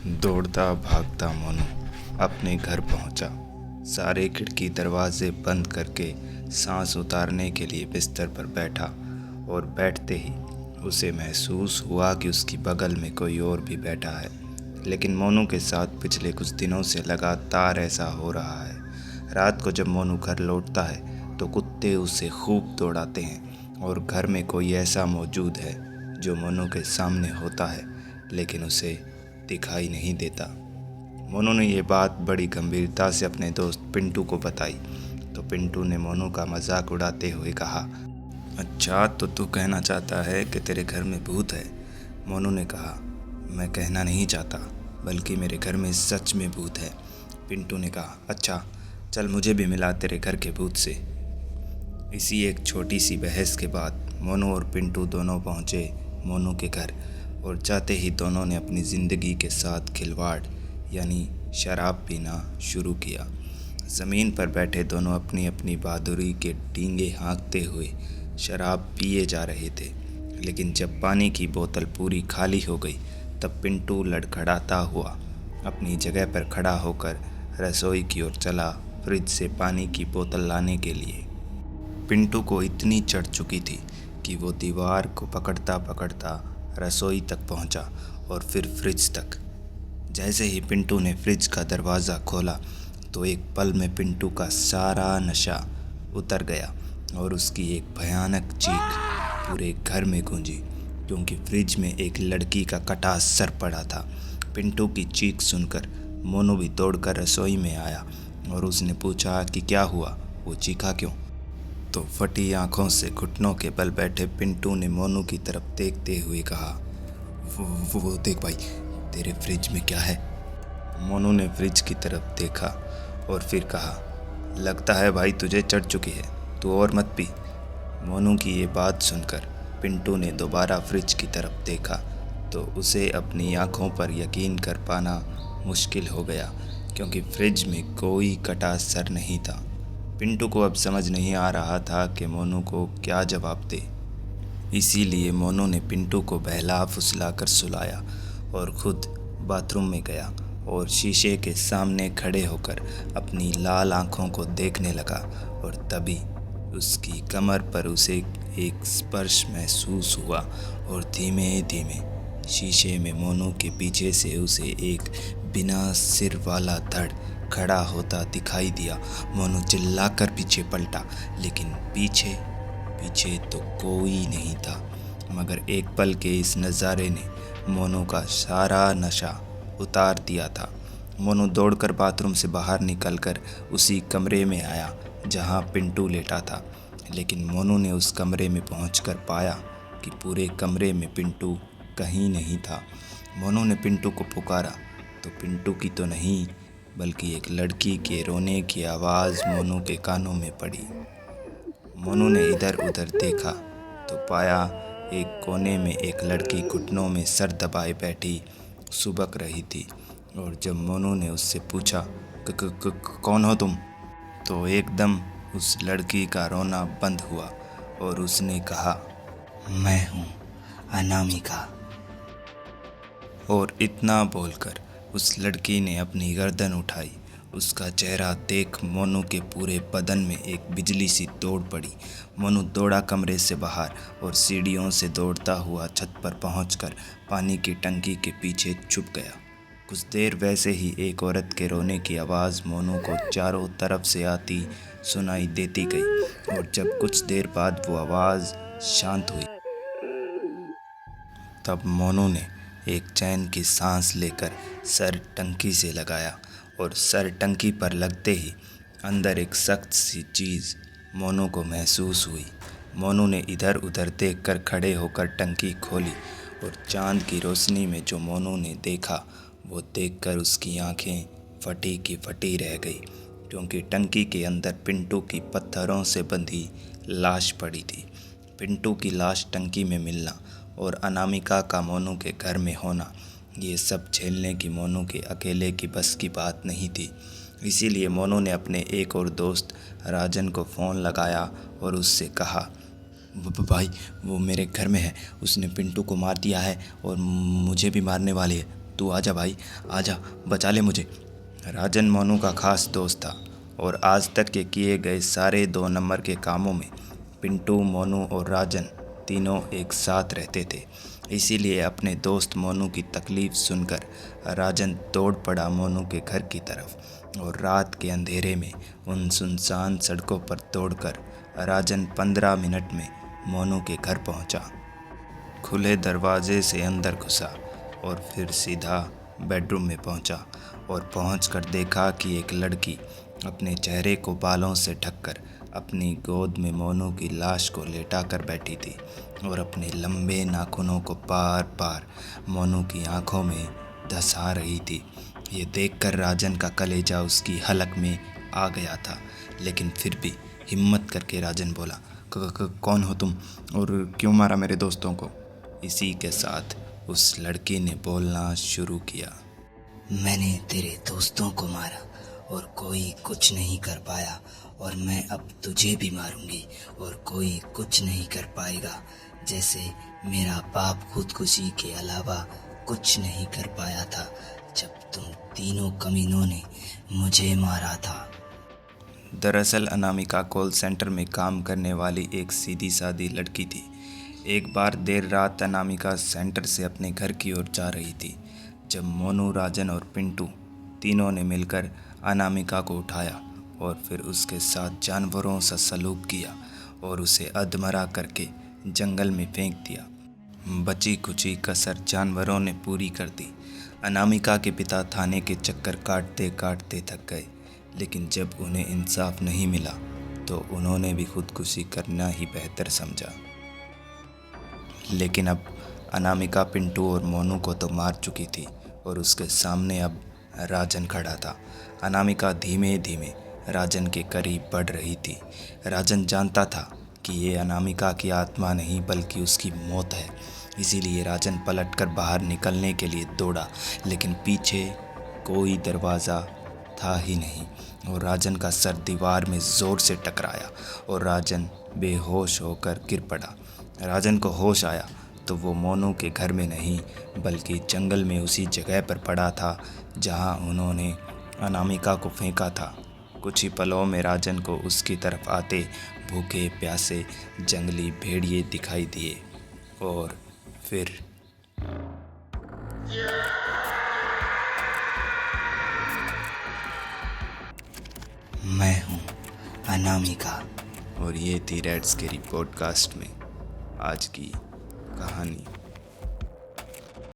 दौड़ता भागता मोनू अपने घर पहुंचा। सारे खिड़की दरवाजे बंद करके सांस उतारने के लिए बिस्तर पर बैठा और बैठते ही उसे महसूस हुआ कि उसकी बगल में कोई और भी बैठा है। लेकिन मोनू के साथ पिछले कुछ दिनों से लगातार ऐसा हो रहा है। रात को जब मोनू घर लौटता है तो कुत्ते उसे खूब दौड़ाते हैं और घर में कोई ऐसा मौजूद है जो मोनू के सामने होता है लेकिन उसे दिखाई नहीं देता। मोनू ने यह बात बड़ी गंभीरता से अपने दोस्त पिंटू को बताई तो पिंटू ने मोनू का मजाक उड़ाते हुए कहा, अच्छा तो तू कहना चाहता है कि तेरे घर में भूत है। मोनू ने कहा, मैं कहना नहीं चाहता बल्कि मेरे घर में सच में भूत है। पिंटू ने कहा, अच्छा चल मुझे भी मिला तेरे घर के भूत से। इसी एक छोटी सी बहस के बाद मोनू और पिंटू दोनों पहुँचे मोनू के घर और जाते ही दोनों ने अपनी ज़िंदगी के साथ खिलवाड़ यानी शराब पीना शुरू किया। ज़मीन पर बैठे दोनों अपनी अपनी बहादुरी के डींगे हाँकते हुए शराब पिए जा रहे थे। लेकिन जब पानी की बोतल पूरी खाली हो गई तब पिंटू लड़खड़ाता हुआ अपनी जगह पर खड़ा होकर रसोई की ओर चला फ्रिज से पानी की बोतल लाने के लिए। पिंटू को इतनी चढ़ चुकी थी कि वो दीवार को पकड़ता पकड़ता रसोई तक पहुंचा और फिर फ्रिज तक। जैसे ही पिंटू ने फ्रिज का दरवाज़ा खोला तो एक पल में पिंटू का सारा नशा उतर गया और उसकी एक भयानक चीख पूरे घर में गूंजी क्योंकि फ्रिज में एक लड़की का कटा सर पड़ा था। पिंटू की चीख सुनकर मोनू भी दौड़कर रसोई में आया और उसने पूछा कि क्या हुआ, वो चीखा क्यों। तो फटी आंखों से घुटनों के बल बैठे पिंटू ने मोनू की तरफ देखते हुए कहा, वो देख भाई, तेरे फ्रिज में क्या है। मोनू ने फ्रिज की तरफ देखा और फिर कहा, लगता है भाई तुझे चढ़ चुकी है, तू और मत पी। मोनू की ये बात सुनकर पिंटू ने दोबारा फ्रिज की तरफ देखा तो उसे अपनी आंखों पर यकीन कर पाना मुश्किल हो गया क्योंकि फ्रिज में कोई कटा सर नहीं था। पिंटू को अब समझ नहीं आ रहा था कि मोनू को क्या जवाब दे। इसीलिए मोनू ने पिंटू को बहला फुसला कर सुलाया और खुद बाथरूम में गया और शीशे के सामने खड़े होकर अपनी लाल आंखों को देखने लगा और तभी उसकी कमर पर उसे एक स्पर्श महसूस हुआ और धीमे धीमे शीशे में मोनू के पीछे से उसे एक बिना सिर वाला धड़ खड़ा होता दिखाई दिया। मोनू चिल्लाकर पीछे पलटा लेकिन पीछे पीछे तो कोई नहीं था, मगर एक पल के इस नज़ारे ने मोनू का सारा नशा उतार दिया था। मोनू दौड़कर बाथरूम से बाहर निकलकर उसी कमरे में आया जहां पिंटू लेटा था। लेकिन मोनू ने उस कमरे में पहुंचकर पाया कि पूरे कमरे में पिंटू कहीं नहीं था। मोनू ने पिंटू को पुकारा तो पिंटू की तो नहीं बल्कि एक लड़की के रोने की आवाज़ मोनू के कानों में पड़ी। मोनू ने इधर उधर देखा तो पाया एक कोने में एक लड़की घुटनों में सर दबाए बैठी सुबक रही थी और जब मोनू ने उससे पूछा कौन हो तुम, तो एकदम उस लड़की का रोना बंद हुआ और उसने कहा, मैं हूँ अनामिका। और इतना बोलकर उस लड़की ने अपनी गर्दन उठाई। उसका चेहरा देख मोनू के पूरे बदन में एक बिजली सी दौड़ पड़ी। मोनू दौड़ा कमरे से बाहर और सीढ़ियों से दौड़ता हुआ छत पर पहुंचकर पानी की टंकी के पीछे छुप गया। कुछ देर वैसे ही एक औरत के रोने की आवाज़ मोनू को चारों तरफ से आती सुनाई देती गई और जब कुछ देर बाद वो आवाज़ शांत हुई तब मोनू ने एक चैन की सांस लेकर सर टंकी से लगाया और सर टंकी पर लगते ही अंदर एक सख्त सी चीज़ मोनू को महसूस हुई। मोनू ने इधर उधर देखकर खड़े होकर टंकी खोली और चांद की रोशनी में जो मोनू ने देखा वो देखकर उसकी आंखें फटी की फटी रह गई क्योंकि टंकी के अंदर पिंटू की पत्थरों से बंधी लाश पड़ी थी। पिंटू की लाश टंकी में मिलना और अनामिका का मोनू के घर में होना, ये सब झेलने की मोनू के अकेले की बस की बात नहीं थी। इसीलिए मोनू ने अपने एक और दोस्त राजन को फ़ोन लगाया और उससे कहा, भाई वो मेरे घर में है, उसने पिंटू को मार दिया है और मुझे भी मारने वाली है, तू आजा भाई, आजा, बचा ले मुझे। राजन मोनू का खास दोस्त था और आज तक के किए गए सारे 2 नंबर के कामों में पिंटू, मोनू और राजन तीनों एक साथ रहते थे। इसीलिए अपने दोस्त मोनू की तकलीफ़ सुनकर राजन दौड़ पड़ा मोनू के घर की तरफ और रात के अंधेरे में उन सुनसान सड़कों पर दौड़कर राजन 15 मिनट में मोनू के घर पहुंचा। खुले दरवाजे से अंदर घुसा और फिर सीधा बेडरूम में पहुंचा और पहुंचकर देखा कि एक लड़की अपने चेहरे को बालों से ढककर अपनी गोद में मोनू की लाश को लेटा कर बैठी थी और अपने लंबे नाखूनों को बार बार मोनू की आंखों में धंसा रही थी। ये देखकर राजन का कलेजा उसकी हलक में आ गया था, लेकिन फिर भी हिम्मत करके राजन बोला, कौन हो तुम और क्यों मारा मेरे दोस्तों को? इसी के साथ उस लड़की ने बोलना शुरू किया, मैंने तेरे दोस्तों को मारा और कोई कुछ नहीं कर पाया, और मैं अब तुझे भी मारूंगी और कोई कुछ नहीं कर पाएगा। जैसे मेरा बाप खुदकुशी के अलावा कुछ नहीं कर पाया था जब तुम तीनों कमीनों ने मुझे मारा था। दरअसल अनामिका कॉल सेंटर में काम करने वाली एक सीधी सादी लड़की थी। एक बार देर रात अनामिका सेंटर से अपने घर की ओर जा रही थी जब मोनू, राजन और पिंटू तीनों ने मिलकर अनामिका को उठाया और फिर उसके साथ जानवरों सा सलूक किया और उसे अधमरा करके जंगल में फेंक दिया। बची खुची कसर जानवरों ने पूरी कर दी। अनामिका के पिता थाने के चक्कर काटते काटते थक गए, लेकिन जब उन्हें इंसाफ नहीं मिला तो उन्होंने भी खुदकुशी करना ही बेहतर समझा। लेकिन अब अनामिका पिंटू और मोनू को तो मार चुकी थी और उसके सामने अब राजन खड़ा था। अनामिका धीमे धीमे राजन के करीब बढ़ रही थी। राजन जानता था कि ये अनामिका की आत्मा नहीं बल्कि उसकी मौत है। इसीलिए राजन पलटकर बाहर निकलने के लिए दौड़ा, लेकिन पीछे कोई दरवाज़ा था ही नहीं और राजन का सर दीवार में ज़ोर से टकराया और राजन बेहोश होकर गिर पड़ा। राजन को होश आया तो वो मोनू के घर में नहीं बल्कि जंगल में उसी जगह पर पड़ा था जहां उन्होंने अनामिका को फेंका था। कुछ ही पलों में राजन को उसकी तरफ आते भूखे प्यासे जंगली भेड़िए दिखाई दिए और फिर मैं हूँ अनामिका। और ये थी रेड स्केरी पॉडकास्ट में आज की कहानी।